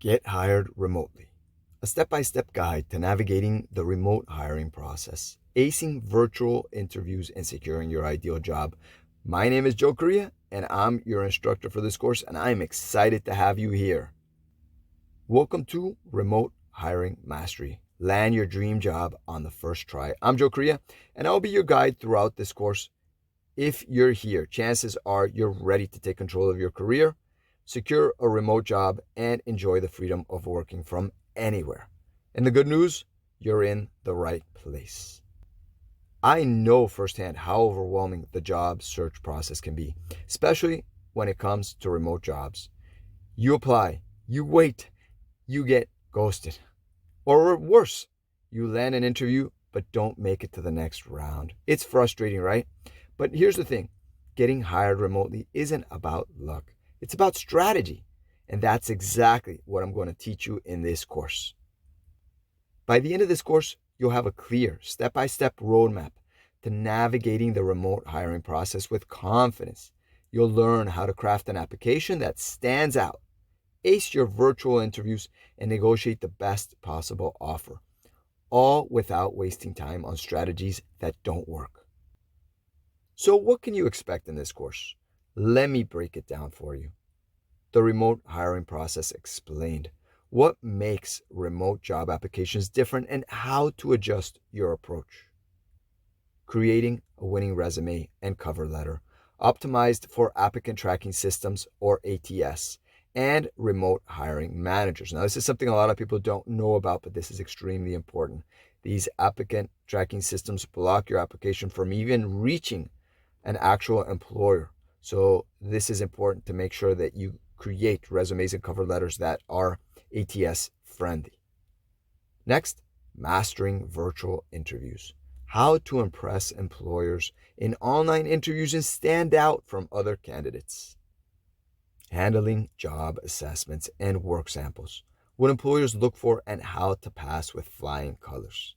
Get hired remotely. A step-by-step guide to navigating the remote hiring process, acing virtual interviews, and securing your ideal job. My name is Joe Correa, and I'm your instructor for this course, and I'm excited to have you here. Welcome to Remote Hiring Mastery. Land your dream job on the first try. I'm Joe Correa, and I'll be your guide throughout this course. If you're here, chances are you're ready to take control of your career, secure a remote job, and enjoy the freedom of working from anywhere. And the good news, you're in the right place. I know firsthand how overwhelming the job search process can be, especially when it comes to remote jobs. You apply, you wait, you get ghosted. Or worse, you land an interview but don't make it to the next round. It's frustrating, right? But here's the thing, getting hired remotely isn't about luck. It's about strategy. And that's exactly what I'm going to teach you in this course. By the end of this course, you'll have a clear step-by-step roadmap to navigating the remote hiring process with confidence. You'll learn how to craft an application that stands out, ace your virtual interviews, and negotiate the best possible offer, all without wasting time on strategies that don't work. So what can you expect in this course? Let me break it down for you. The remote hiring process explained, what makes remote job applications different, and how to adjust your approach. Creating a winning resume and cover letter, optimized for applicant tracking systems or ATS, and remote hiring managers. Now, this is something a lot of people don't know about, but this is extremely important. These applicant tracking systems block your application from even reaching an actual employer. So this is important to make sure that you create resumes and cover letters that are ATS friendly. Next, mastering virtual interviews. How to impress employers in online interviews and stand out from other candidates. Handling job assessments and work samples. What employers look for and how to pass with flying colors.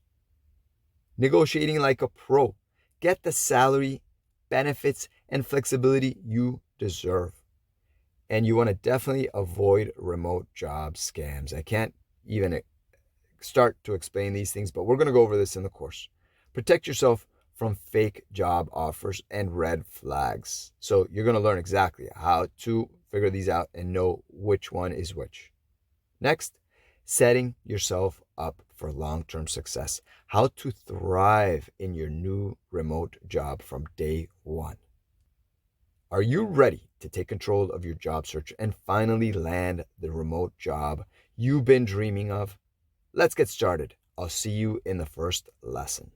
Negotiating like a pro. Get the salary, benefits, and flexibility you deserve. And you want to definitely avoid remote job scams. I can't even start to explain these things, but we're going to go over this in the course. Protect yourself from fake job offers and red flags. So you're going to learn exactly how to figure these out and know which one is which. Next, setting yourself up for long-term success. How to thrive in your new remote job from day one. Are you ready to take control of your job search and finally land the remote job you've been dreaming of? Let's get started. I'll see you in the first lesson.